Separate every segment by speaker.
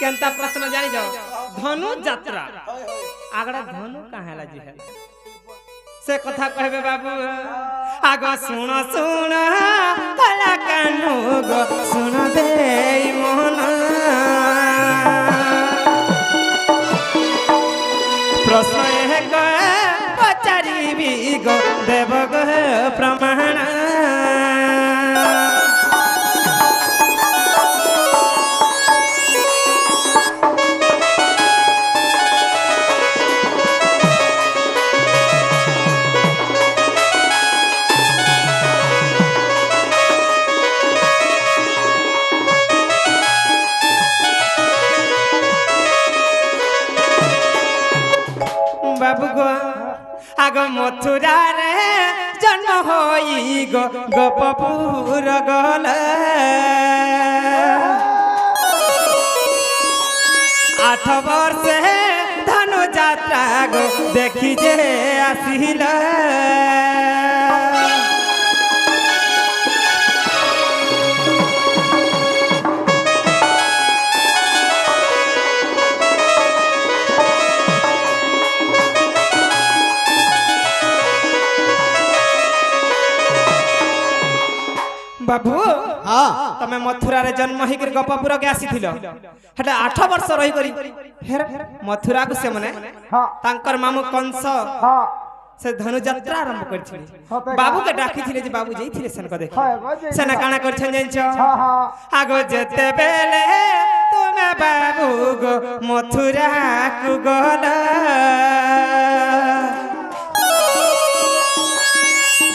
Speaker 1: केनता प्रश्न जानी जाओ धनु यात्रा आगड़ा धनु कहाँ ला जी है से कथा कहबे बाबू आगो सुन सुन कला कानू गो सुन दे मन प्रश्न एक पचारी भी गो देव गो प्रमाण बाबू गो आग मथुरा रे जन्म होई गो गोपपुर गल 8 वर्ष धनु यात्रा गो देखी जे आसिल बाबू
Speaker 2: हाँ
Speaker 1: तमे मथुरा रे जन्म होई कर गोपपुर के आसी थिलो हटा 8 वर्ष रही करी फेर मथुरा को से मने
Speaker 2: हाँ
Speaker 1: तांकर मामू कंस
Speaker 2: हाँ
Speaker 1: से धनु यात्रा आरंभ करथिले बाबू के डाकी थिले जे बाबू जइथिले सन को देख
Speaker 2: हाँ
Speaker 1: सेना काना करछन जानिछो
Speaker 2: हाँ हाँ
Speaker 1: आगो जेते बेले तुमे बाबू गो मथुरा को गल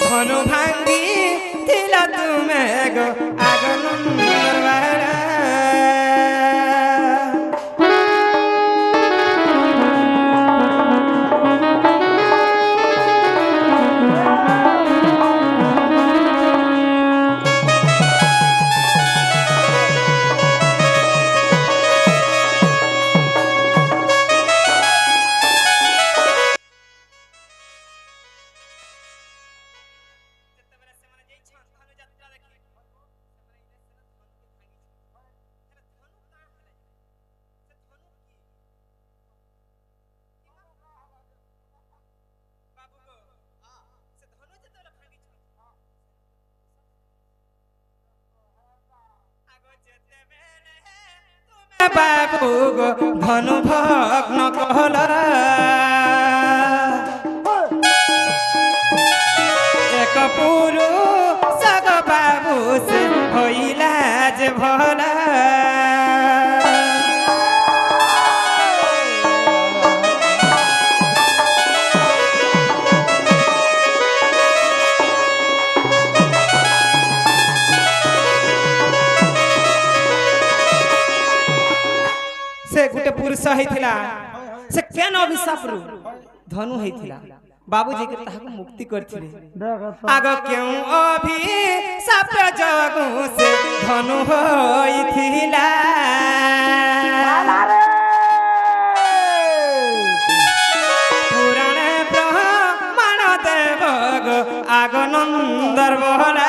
Speaker 1: धनु भांगी थिला तुमे गो आगनंदरवाड़ा बाबू गो धनु भग्न कहल एक पुरुष गो बाबू से होइला जे भला से गुटे पुरुष हेथिला से केन अभिशाप रु धनु हेथिला बाबूजी के ताहाको मुक्ति करथिले आगो क्यों अभिशाप जगु से धनु होइथिला पुराण ब्रह्मण देव गो आगो नंदर बहला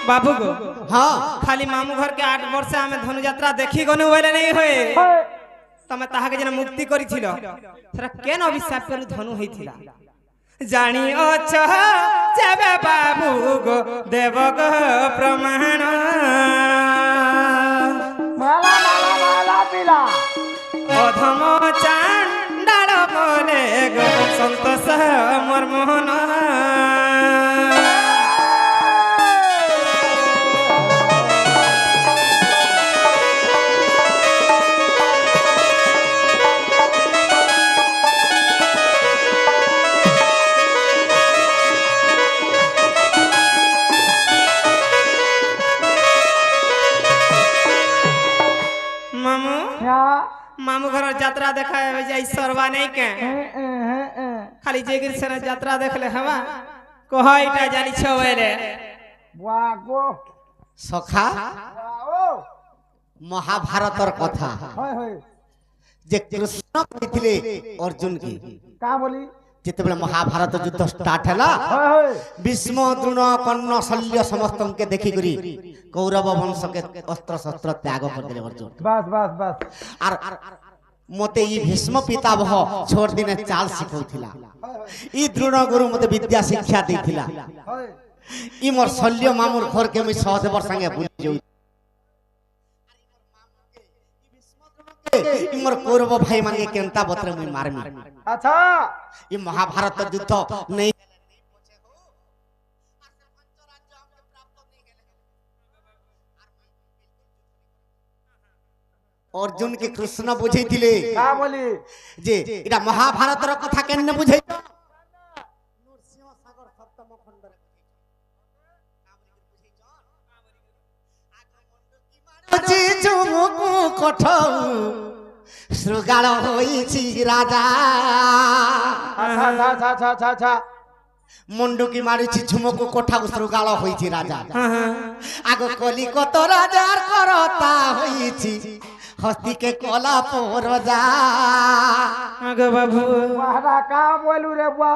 Speaker 1: बाबू गो
Speaker 2: हाँ
Speaker 1: खाली मामू घर के 8 वर्ष हमें धनु यात्रा देखी गनु वाले नहीं होए तमे ताहा के जन मुक्ति करिथिलो तोरा केन अभिशाप पर धनु हेथिला जानी अछ जेबे बाबू गो देव गो प्रमाण
Speaker 2: माला माला माला पिला
Speaker 1: अधम चांडाल बोले गो संतोष मोर मोहन मामू घर यात्रा देखा जाई सरवा नहीं के खाली जेगिर से यात्रा देख ले हवा कहइटा जानी छवे रे
Speaker 2: वागो
Speaker 1: सखा
Speaker 3: মহাভারতর কথা
Speaker 2: হয় হয়
Speaker 3: যে কৃষ্ণ কইଥିଲେ অর্জুন কি
Speaker 2: কা বলি
Speaker 3: যেତେବେଳେ মহাভারত যুদ্ধ স্টার্ট ହେଲା
Speaker 2: হয় হয়
Speaker 3: ভীষ্ম দ্রোণ কর্ণ শল্য সমস্তকে দেখি করি কৌরব বংশকে অস্ত্র শস্ত্র ত্যাগ করে অর্জুন
Speaker 2: বাস বাস বাস
Speaker 3: আর মতে ই ভীষ্ম পিতামহ ছোট দিনে চাল শিখাউଥିଲା ই দ্রোণ গুরু মতে বিদ্যা শিক্ষা ଦେଇଥିଲା
Speaker 2: হয়
Speaker 3: ই মোর শল্য মামুর ঘরকে আমি সহদেবর সঙ্গে ভুলি যাই ই মোর কৌরব ভাই মানে কেনতা বতরে মুই মারমি
Speaker 2: আচ্ছা
Speaker 3: ই মহাভারত যুদ্ধ নেই অর্জুন কে কৃষ্ণ বুঝাইছিলে
Speaker 2: কা বলি
Speaker 3: যে এটা মহাভারতের কথা কেন বুঝাই শৃগাল হইছি রাজা
Speaker 2: আচ্ছা আচ্ছা আচ্ছা আচ্ছা আচ্ছা
Speaker 3: মন্ডুকি মারিছি ঝুমকু কোঠাও শৃগাল হইছি রাজা আগ কলিকত রাজার করতা হইছি হস্তিকে কলা পরজা
Speaker 1: আগে বাবু
Speaker 2: বাহরা কা বলু রে বা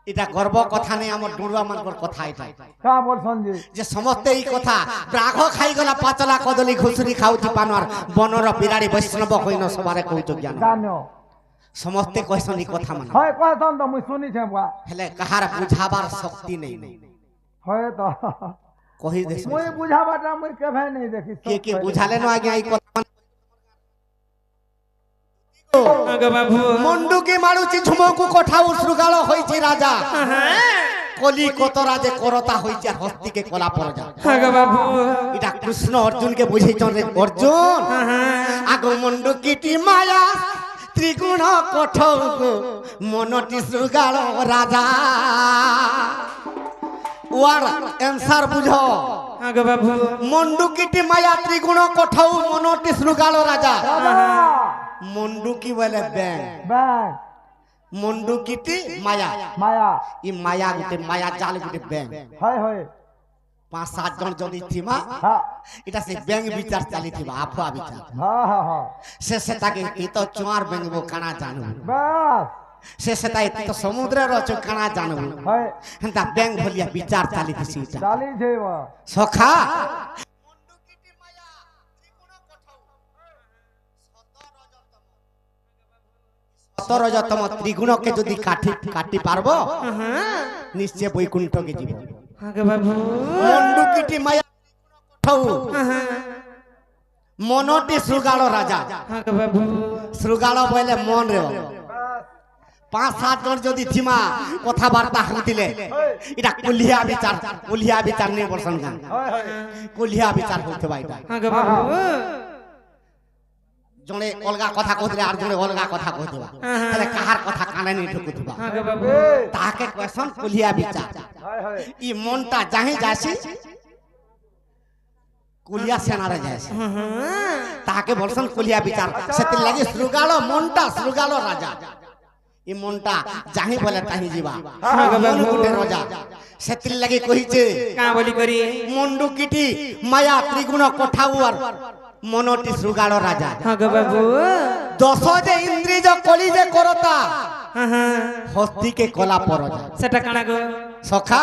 Speaker 3: এটা গর্ব কথা নেই আমার ডুড়ুয়া মানকর কথা এটা
Speaker 2: কা বল সঞ্জে
Speaker 3: যে সমস্তে এই কথা ব্রাঘ খাইগলা পাতলা কদলি ঘুষুরি খাউছি পানর বনর বিরাড়ি বৈষ্ণব হইন সবারে কৌচ জ্ঞান
Speaker 2: জানো
Speaker 3: সমস্তে কইছন এই কথা মানে
Speaker 2: হয় কয়তন তো মুই শুনিছে বা
Speaker 3: হেলে কাহার বুঝাবার শক্তি নেই
Speaker 2: হয় তো
Speaker 3: কহি দে
Speaker 2: মুই বুঝাবাটা মুই কেবে নাই দেখি
Speaker 3: কে কে বুঝালে না আগে এই কথা
Speaker 1: আগে বাবু
Speaker 3: মন্ডুকি মারুছি ঝুমকু কোঠাও শৃগাল হইছি রাজা কলিকত রাজে করতা হইছি আর হস্তিকে কলা পরজা
Speaker 1: আগে বাবু
Speaker 3: এটা কৃষ্ণ অর্জুনকে বুঝাইছন রে অর্জুন আগ মন্ডুকিটি মায়া ত্রিগুণ কঠৌ মনটি শৃগাল রাজা ওয়ার অ্যানসার বুঝো
Speaker 1: আগে বাবু
Speaker 3: মন্ডুকিটি মায়া ত্রিগুণ কঠৌ মনটি শৃগাল রাজা
Speaker 2: দাদা
Speaker 3: মন্ডুকি বলে ব্যাং
Speaker 2: ব্যাং
Speaker 3: মন্ডুকিটি মায়া
Speaker 2: মায়া
Speaker 3: ই মায়া গুটে মায়া জাল গুটে ব্যাং
Speaker 2: হয় হয়
Speaker 3: 5-7 জন যদি থিমা
Speaker 2: হ্যাঁ
Speaker 3: এটা সে ব্যাং বিচার চালিথিবা আফুয়া বিচার
Speaker 2: হ্যাঁ হ্যাঁ হ্যাঁ
Speaker 3: সে সেটাকে কি তো চুয়ার ব্যাংবো কানা জানু
Speaker 2: বাস
Speaker 3: সে সেটাই তো সমুদ্রের অচ কানা জানু
Speaker 2: হয়
Speaker 3: হেন্তা ব্যাং ভলিয়া বিচার চালিথিছি এটা
Speaker 2: চালি যাইবা
Speaker 3: সখা সতরজতম ত্রিগুণকে যদি কাটি পারবো নিশ্চয় বৈকুণ্ঠকে যাব
Speaker 1: আগে বাবু
Speaker 3: মন্ডুকিটি মায়া কঠৌ মনটি শৃগাল রাজা
Speaker 1: আগে বাবু
Speaker 3: শৃগাল বলে মন রে 5-7 জন যদি থিমা কথাবার্তা হইতিলে এটা কুলিয়া বিচার নিয়ে বলছেন গান
Speaker 2: হয় হয়
Speaker 3: কুলিয়া বিচার হইতে বাইটা
Speaker 1: আগে বাবু
Speaker 3: জনে অলগা কথা কইলে আর জনে অলগা কথা কইতবা তাহলে কাহার কথা কানে নি ঢুকুতবা
Speaker 1: আগে বাবু
Speaker 3: তাকে কোয়েশন কুলিয়া বিচার
Speaker 2: হয় হয়
Speaker 3: ই মনটা যাহি যাসি কুলিয়া সেনারে যাসি তাকে বলছেন কুলিয়া বিচার সেতির লাগি শৃগাল মনটা শৃগাল রাজা ই মনটা যাহি বলে তাহি ଯିବା মন গুটে রাজা সেতির লাগি কইছে
Speaker 1: কা বলি করি
Speaker 3: মন্ডুকিটি মায়া ত্রিগুণ কোঠাউয়ার মনটি শৃগাল রাজা
Speaker 1: আগে বাবু
Speaker 3: 10 যে ইন্দ্রিজ কলি যে করতা হস্তিকে কলা পরজা
Speaker 1: সেটা কানা গো
Speaker 3: সখা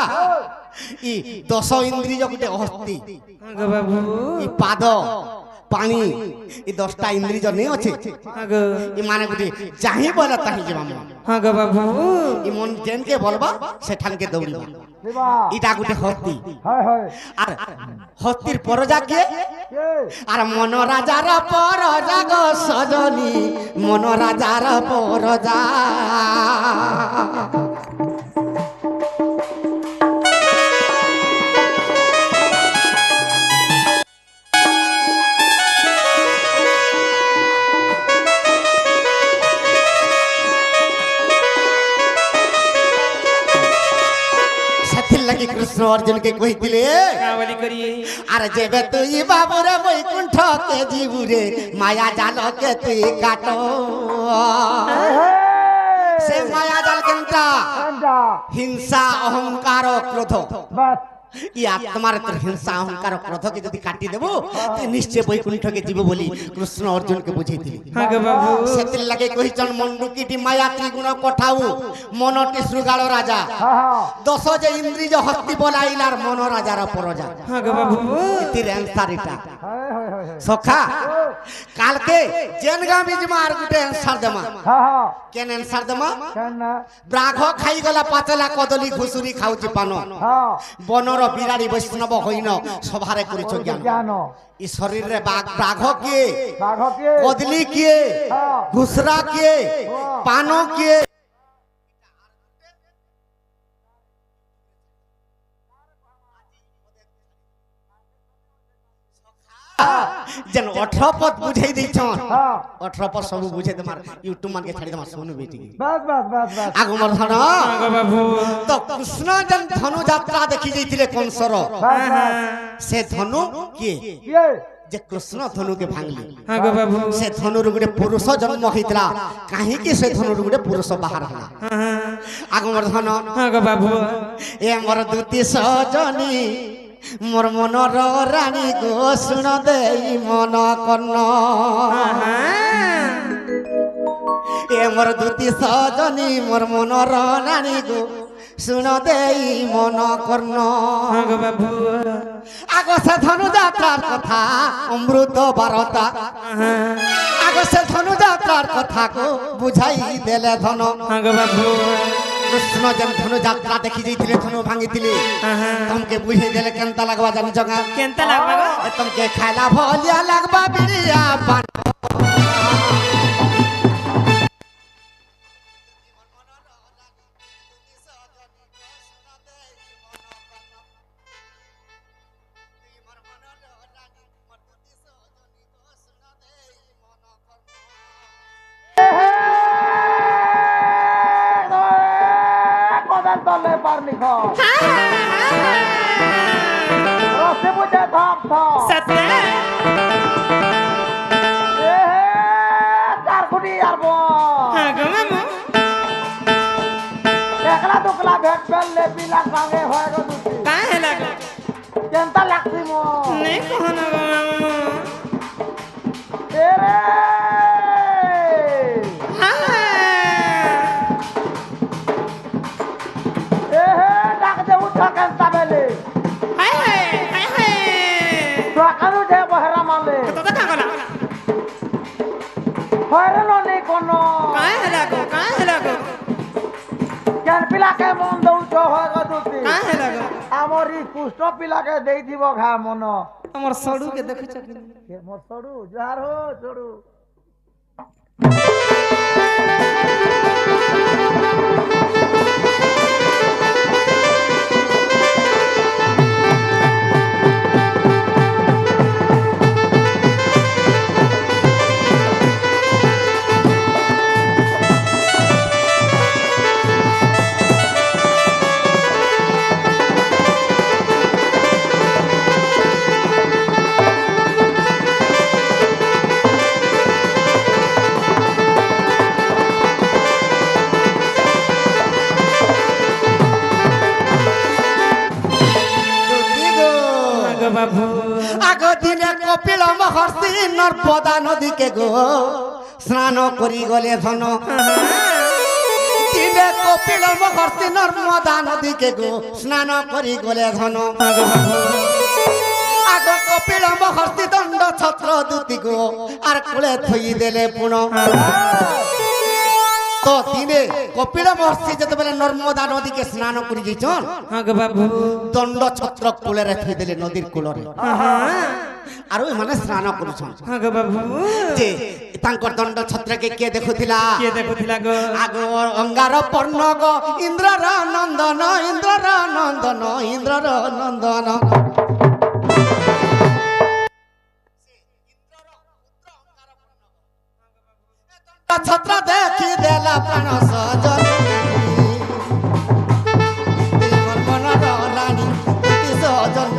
Speaker 3: ই 10 ইন্দ্রিজ গুটে হস্তি
Speaker 1: আগে বাবু
Speaker 3: ই পাদ পানি ই 10টা ইন্দ্রিজ নেই আছে
Speaker 1: আগে
Speaker 3: ই মানে গুটি যাহি বলে তাহি যাবা মন
Speaker 1: আগে বাবু
Speaker 3: ই মন যেনকে বলবা সেঠানকে দৌড়িবা
Speaker 2: দিবা
Speaker 3: ইটা গুটে হস্তি
Speaker 2: হয় হয়
Speaker 3: আর হস্তির পরজা কে
Speaker 2: কে
Speaker 3: আর মন রাজার পরজা গো সজনী মন রাজার পরজা সেথির লাগি কৃষ্ণ অর্জুনকে কইতিলে
Speaker 1: কা বলি করি
Speaker 3: আর যেবে তুই বাবুরে বৈকুণ্ঠ কে জীবুরে মায়া জালকে তুই কাট সে মায়া জাল কেনটা
Speaker 2: আন্ডা
Speaker 3: হিংসা অহংকার ক্রোধ
Speaker 2: বাস
Speaker 3: ই আত্মার তোর হিংসা অহংকার ক্রোধকে যদি কাটি দেব তুই নিশ্চয় বৈকুণ্ঠকে জীব বলি কৃষ্ণ অর্জুনকে বুঝাইছিলি
Speaker 1: হ্যাঁ গো বাবু
Speaker 3: সেতির লাগে কহিছন মন্ডুকিটি মায়া ত্রিগুণ কঠাউ মনটি শৃগাল রাজা দশ যে ইন্দ্রিজ হস্তি বলাইলার মন রাজার পরজা
Speaker 1: হ্যাঁ গো বাবু
Speaker 3: ইতির অ্যান্সার এটা
Speaker 2: হয় হয় হয়
Speaker 3: সখা কালকে জেনগা বিজমা আর গুটে অ্যান্সার দেমা
Speaker 2: হ্যাঁ
Speaker 3: কেন অ্যান্সার দেমা
Speaker 2: কেন না
Speaker 3: ব্রাঘ খাই গলা পাতলা কদলী ঘুষুরি খাউছি পান
Speaker 2: হ্যাঁ
Speaker 3: বনর বিরাড়ি বৈষ্ণব হইন সভারে করিছ জ্ঞান
Speaker 2: জ্ঞান
Speaker 3: ই শরীরে ব্রাঘ কিয়ে
Speaker 2: বাঘকে
Speaker 3: কদলি কিয়ে
Speaker 2: হ্যাঁ
Speaker 3: ঘুষরা কিয়ে পান কিয়ে যেন 18 পদ বুঝাই দিছন
Speaker 2: হ্যাঁ
Speaker 3: 18 পদ সব বুঝাই তোমার ইউটিউব মানকে ছাড়ি তোমার শুনবে ঠিক
Speaker 2: বাস বাস বাস বাস
Speaker 3: আগমর ধন
Speaker 1: হ্যাঁ গো বাবু
Speaker 3: তো কৃষ্ণ যেন ধনু যাত্রা দেখি যাইছিলে কংসর
Speaker 2: বাস বাস
Speaker 3: সে ধনু কিয়ে
Speaker 2: ইয়ে
Speaker 3: যে কৃষ্ণ ধনুকে ভাঙলি
Speaker 1: হ্যাঁ গো বাবু
Speaker 3: সে ধনুর গুটে পুরুষ জন্ম হইতলা কাহিকি সে ধনুর গুটে পুরুষ বাহার হলা আগমর ধন
Speaker 1: হ্যাঁ গো বাবু
Speaker 3: এ মোর দুতি সজনী মোর মনর রানী গো শুন দেই মন কর্ণ এ মোর দুতি সজনী মোর মনর রানী গো শুন দেই মন কর্ণ
Speaker 1: হ্যাঁ গো বাবু
Speaker 3: আগ সে ধনু যাত্রার কথা অমৃত বারতা আগ সে ধনু যাত্রার কথা গো বুঝাই দেলে ধন
Speaker 1: হ্যাঁ গো বাবু
Speaker 3: কৃষ্ণ যেন ধনু যাত্রা দেখি যাইছিলে ধনু ভাঙিଥିଲେ তমকে বুঝাই দেলে কেনতা লাগবা জানিছ গা
Speaker 1: কেনতা লাগবা গো
Speaker 3: তমকে খাইলা ভলিয়া লাগবা বিড়িয়া পান
Speaker 2: কোদাল তলে পারনি খো রসে বুঝে থাম থাম
Speaker 1: সত্যি
Speaker 2: এ চারকুটি আর
Speaker 1: হ্যাঁ গো বাবু
Speaker 2: একলা দুকলা ভেট ফেললে পিলা কাঙে হয়ে গো দুটি
Speaker 1: কাহে হেলা গো
Speaker 2: কেনতা লাগছি মো
Speaker 1: নেই কহনা গো বাবু
Speaker 2: এ রে এ হে ডাক দে উঠা কেনতা বেলে
Speaker 1: হাই হাই হাই হাই
Speaker 2: তোকানু যে বহরা মালে
Speaker 1: তো দেখা গলা
Speaker 2: হয়রান নেই কোনো
Speaker 1: কাহে হেলা গো
Speaker 2: কেন পিলাকে মন দৌছ হয়ে গো দুটি
Speaker 1: কাহে হেলা গো
Speaker 2: আমার ই কুষ্ঠ পিলাকে দেই দিব ঘা মন
Speaker 1: তোমার সড়ু কে দেখছ কি
Speaker 2: কে মোর সড়ু জোহার হো সড়ু
Speaker 1: গো বাবু
Speaker 3: আগ দিনে কপিল মহর্ষি নর্মদা নদীকে গো স্নান করি গলে ধন দিনে কপিল মহর্ষি নর্মদা নদীকে গো স্নান করি গলে ধন আগ কপিল মহর্ষি দণ্ড ছত্র দুতি গো আর কুলে থই দেলে পুণ তো দিনে কপিল মহর্ষি যেতবেলে নর্মদা নদীকে স্নান করি যাইছন
Speaker 1: হ্যাঁ গো বাবু
Speaker 3: দণ্ড ছত্র কুলেরে থই দেলে নদীর কুলরে আর ওই মানে স্নান করুছন
Speaker 1: হ্যাঁ গো বাবু
Speaker 3: যে তাঙ্কর দণ্ড ছত্রকে কে দেখুছিলা
Speaker 1: কে দেখুছিলা গো
Speaker 3: আগ অঙ্গার পর্ণ গো ইন্দ্রর নন্দন ইন্দ্রর নন্দন ইন্দ্রর নন্দন ছত্র দেখি দেলা প্রাণ সজন মোর মনর রানী দুটি সজন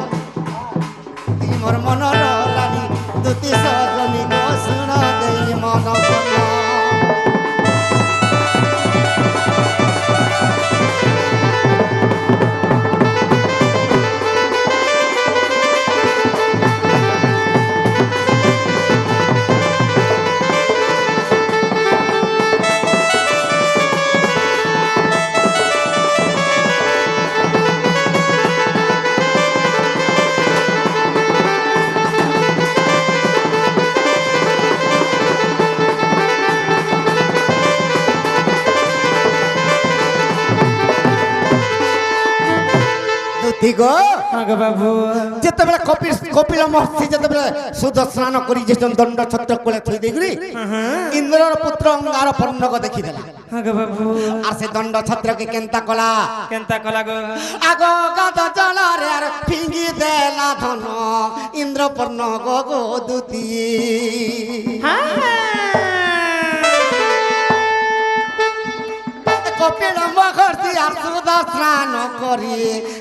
Speaker 3: মোর মনর রানী দুটি সজনী গো শুন দেই মন কর্ণ দুধি গো
Speaker 1: আগে বাবু
Speaker 3: যেତେବେଳେ কপিল মহর্ষি যেତେବେଳେ সুদ স্নান করি যে দণ্ড ছত্র কোলে থই দেইগরি ইন্দ্রর পুত্র অঙ্গার পর্ণক দেখিদেলা
Speaker 1: আগে বাবু
Speaker 3: আর সে দণ্ড ছত্রকে কেন্তা কলা
Speaker 1: গো
Speaker 3: আগ গাদ জলরে আর ফিঙ্গি দেলা ধন ইন্দ্র পর্ণক গো দুতি কপিল মহর্ষি আর সুদ স্নান করি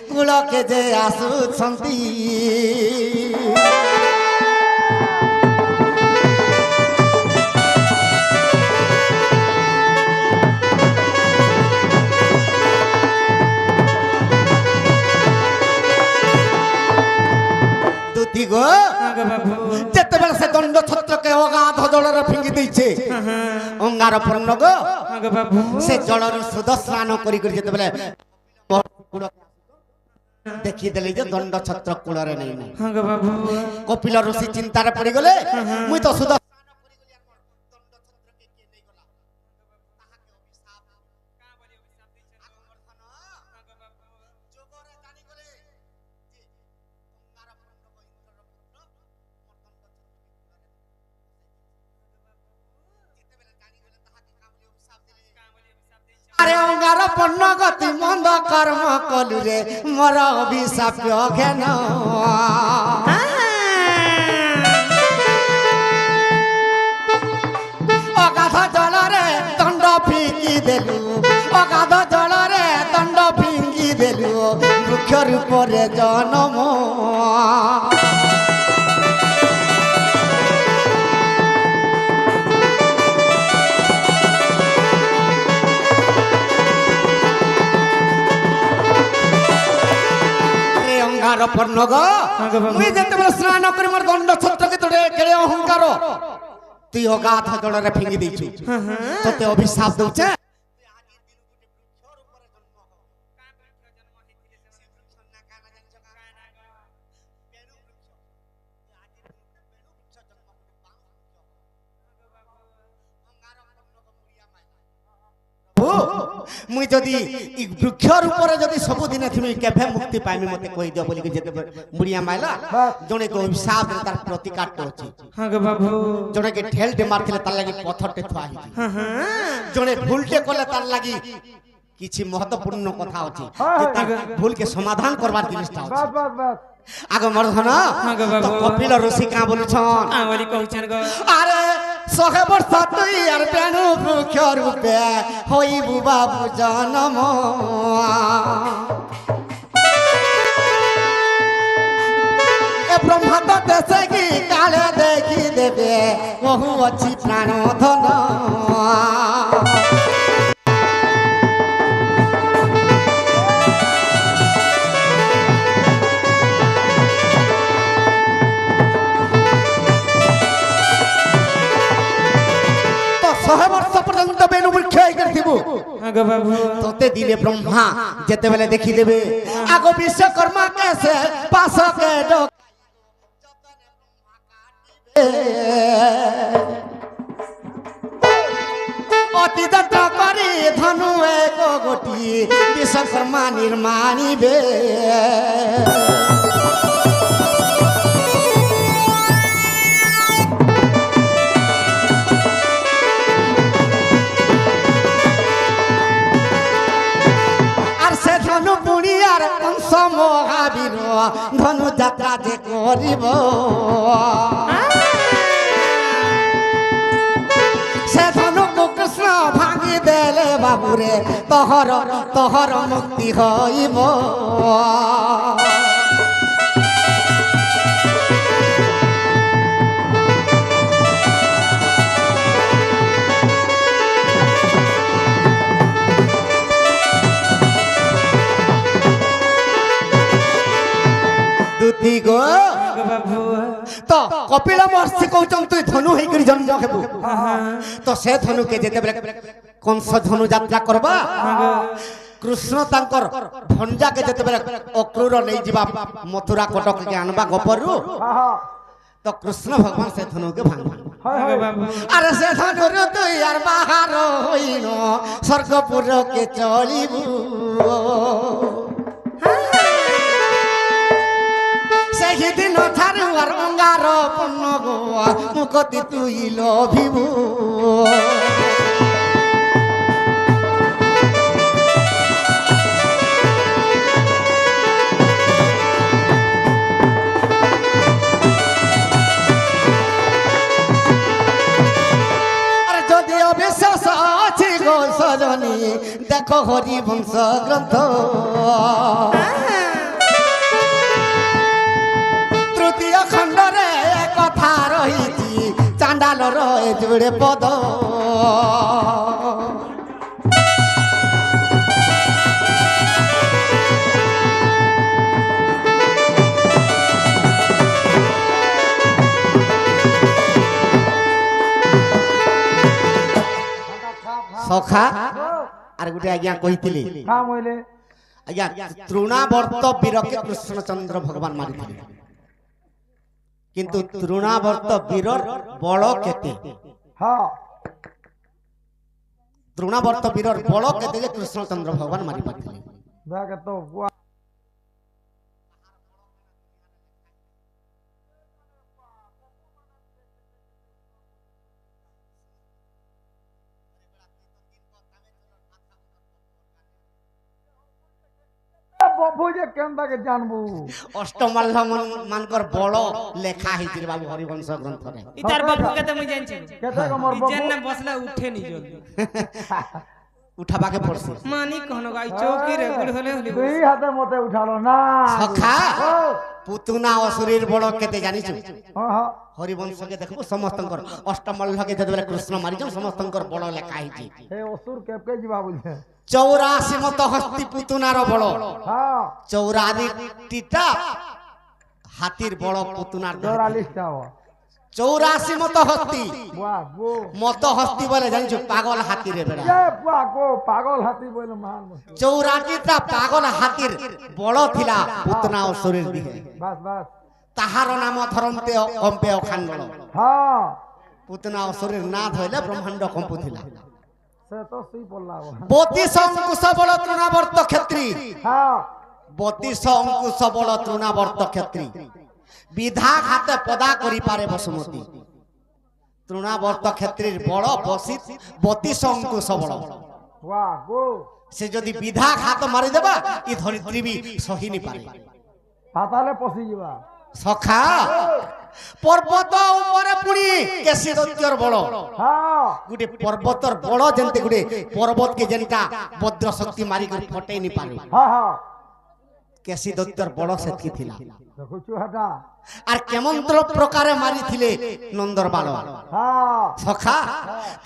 Speaker 3: কুলকে যে আসুছন্তি দুতি গো
Speaker 1: আগে বাবু
Speaker 3: যেতেবেলে সে দণ্ড ছত্রকে অগাধ জলরে ফিঙ্গি দিয়েছে অঙ্গার পূর্ণ গো
Speaker 1: আগে বাবু
Speaker 3: সে জলর সুদ স্নান করি করি যেতেবেলে দেখি দেলি যে দণ্ড ছত্র কূলরে নেই নাই
Speaker 1: আগে বাবু
Speaker 3: কপিল ঋষি চিন্তারে পড়ি গলে মুই তো সুদ আরে অঙ্গার পণ্য গতি মন্দ কর্ম কলু রে মর অভিশাপ ঘেন অগাধ জলরে দণ্ড ফিঙ্গি দেলু অগাধ জলরে দণ্ড ফিঙ্গি দেলু বৃক্ষ রূপরে জনম পর্ণ গো মুই যেতেবেলে স্নান করি মোর দণ্ড ছত্রকে তোরে কেড়ে অহংকার তুই অগাধ জলরে ফিঙ্গি দিছু তোতে অভিশাপ দউছে মুই যদি বৃক্ষর উপরে যদি ସବୁদিনে থিমি কেভে মুক্তি পাইমি মতে কই দিও বলি যেতে মুড়িয়া মাইলা জনে কো হিসাব তার প্রতিকার আছে
Speaker 1: হ্যাঁ গো বাবু
Speaker 3: জনে কে ঠেলতে মারଥିଲେ তার লাগি পথরতে থুয়া হিছি জনে ভুলতে কলে তার লাগি কিছু মহত্বপূর্ণ কথা আছে যে তার ভুলকে সমাধান করবার জিনিসটা আছে আগে মরধন তো কপিল ঋষি কা বলছন
Speaker 1: বলি কହୁছন গো
Speaker 3: আরে 100 বর্ষ তুই আর প্রাণ বৃক্ষ রূপে হইবু বাবু জনম এ ব্রহ্মা তো দেশে কি কালে দেখি দেবে বহু অছি প্রাণ ধন তোতে দিলে ব্রহ্মা যেতেবেলে দেখি দেবে আগ বিশ্বকর্মা কেসে পাশকে অতি যত্ন করি ধনু এক গোটি বিশ্বকর্মা নির্মাণিবে মহাবীর ধনু যাত্রা যে করিব সে ধনুক কৃষ্ণ ভাঙি দেলে বাবুরে তহর মুক্তি হইব গো তো কপিল মহর্ষি কৌচন তুই ধনু হইকরি জন্ম হেবু তো সে ধনুকে যেতেবেলে কংস ধনু যাত্রা করবা কৃষ্ণ তাঙ্কর ভঞ্জাকে যেতেবেলে অক্রূর নেই ଯିବା মথুরা কটককে আনবা গোপরু তো কৃষ্ণ ভগবান সে ধনুকে ভাঙবা আরে সে ধনুর তুই আর বাহার হইন স্বর্গপুরকে চলিবু ସେହି ଦିନ ଠାରୁ আর অঙ্গার পূর্ণ গো মুকতি তুই লভিবু সজনী দেখো হরিবংশ গ্রন্থ তৃতীয় খণ্ডরে কথা রহিছি চাণ্ডালর এ যোড়ে পদ সখা আর গোটে আজ্ঞা কইতিলি
Speaker 2: কাম হইলে
Speaker 3: আজ্ঞা তৃণাবর্ত বীরকে কৃষ্ণচন্দ্র ভগবান মারিଥିଲେ কিন্তু তৃণাবর্ত বীরর বল কেতে
Speaker 2: হ্যাঁ
Speaker 3: তৃণাবর্ত বীরর বল কেতে যে কৃষ্ণচন্দ্র ভগবান মারি পারଥିଲେ
Speaker 2: দেখে তো বাবু যে কেনটাকে জানবো
Speaker 3: অষ্টমাল্য মানকর বড় লেখা হয়েছিল বাবু হরিবংশ গ্রন্থরে
Speaker 1: ইতার বাবু কেতে মুই জানছি
Speaker 2: কেতে কমর বাবু
Speaker 1: ইজেন না বসলে উঠে নি জলদি
Speaker 3: উঠাবাকে পড়ছে
Speaker 1: মানি কোন গাই চৌকি রে গুড় হলে হলি
Speaker 2: দুই হাতে মতে উঠালো না
Speaker 3: সখা পুতুনা অসুরীর বড় কেতে জানিছ
Speaker 2: হ্যাঁ হ্যাঁ
Speaker 3: হরিবংশকে দেখবো সমস্তঙ্কর অষ্টমাল্যকে যেতবেলে কৃষ্ণ মারিছন সমস্তঙ্কর বড় লেখা হয়েছে
Speaker 2: হে অসুর কেপকে ଯିବା বলছে
Speaker 3: 84 মত হস্তি পুতুনার বড়
Speaker 2: হ্যাঁ
Speaker 3: 44টা হাতির বড় পুতুনার
Speaker 2: 44 টা
Speaker 3: 84 মত হস্তি
Speaker 2: বাহ গো
Speaker 3: মত হস্তি বলে জানিছো পাগল হাতিরে বেড়া
Speaker 2: এ বাহ গো পাগল হাতি বলে মান
Speaker 3: 84টা পাগল হাতির বড় থিলা পুতুনা ও শরীর দিহে
Speaker 2: বাস বাস
Speaker 3: তাহার নাম ধরন্তে কম্পে অখান্ডল
Speaker 2: হ্যাঁ
Speaker 3: পুতুনা ও শরীর না ধইলে ব্রহ্মাণ্ড কম্পু থিলা
Speaker 2: সে তো সই পড়লা
Speaker 3: 32 অঙ্কুশ বল তৃণাবর্ত ক্ষেত্রী
Speaker 2: হ্যাঁ
Speaker 3: 32 অঙ্কুশ বল তৃণাবর্ত ক্ষেত্রী বিধাঘাতে পদা করি পারে বসুমতী তৃণাবর্ত ক্ষেত্রীর বড় বসিত 32 অঙ্কুশ বল
Speaker 2: বাহ গো
Speaker 3: সে যদি বিধাঘাত মারি দেবা ই ধরিত্রী বি সহিনি পারে
Speaker 2: পাতালে পশি ଯିବା
Speaker 3: সখা পর্বত উপরে পুনি কেসি দৈত্যর বড়
Speaker 2: হ্যাঁ
Speaker 3: গুটে পর্বতর বড় যেতে গুটে পর্বত কে যেটা বজ্র শক্তি মারি করে ফটাই নি পারে
Speaker 2: হ্যাঁ হ্যাঁ
Speaker 3: কেসি দৈত্যর বড় সেতকি থিলা
Speaker 2: দেখুଛୁ হেটা
Speaker 3: আর কেমন্ত্র প্রকারে মারিছিলে নন্দর বাল
Speaker 2: হ্যাঁ
Speaker 3: সখা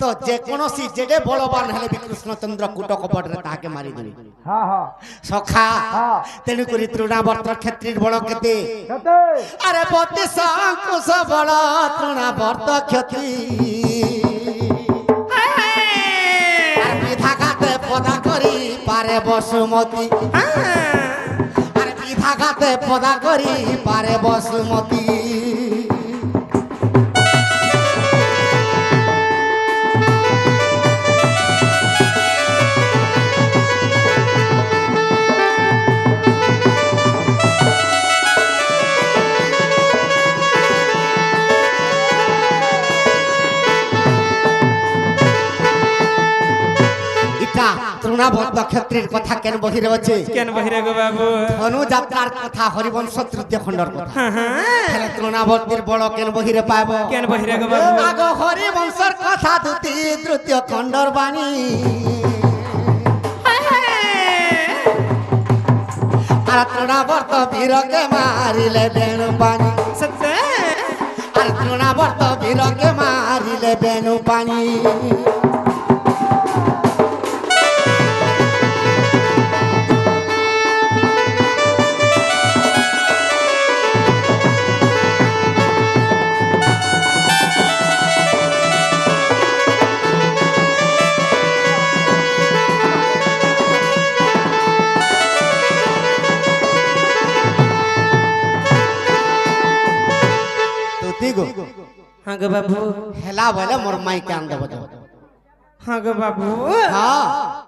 Speaker 3: তো যে কোনসি যেডে বলবান হেলে বি কৃষ্ণচন্দ্র কুট কপটরে তাহাকে মারি দেবে
Speaker 2: হ্যাঁ হ্যাঁ
Speaker 3: সখা
Speaker 2: হ্যাঁ
Speaker 3: তেণু করি তৃণাবর্ত ক্ষেত্রীর বড় কেতে
Speaker 2: কেতে
Speaker 3: আরে 32 অঙ্কুশ বড় তৃণাবর্ত ক্ষেত্রী আর বিধাঘাতে পদা করি পারে বসুমতী আর বিধাঘাতে পদা করি পারে বসুমতী তৃণাবর্ত ক্ষেত্রের কথা কেন বহিরে আছে
Speaker 1: কেন বহিরে গো বাবু
Speaker 3: ধনু যাত্রার কথা হরিবংশ তৃতীয় খণ্ডর কথা হেলে তৃণাবর্তের বড় কেন বহিরে পাইব
Speaker 1: কেন বহিরে গো বাবু
Speaker 3: আগ হরিবংশর কথা দুটি তৃতীয় খণ্ডর বাণী আর তৃণাবর্ত বীরকে মারিলে বেণু পানি
Speaker 1: সত্য
Speaker 3: আর তৃণাবর্ত বীরকে মারিলে বেণু পানি
Speaker 1: हाँ गो बाबू
Speaker 3: हेला बोले मोर माई के आन देबो
Speaker 1: हाँ गो बाबू
Speaker 3: हाँ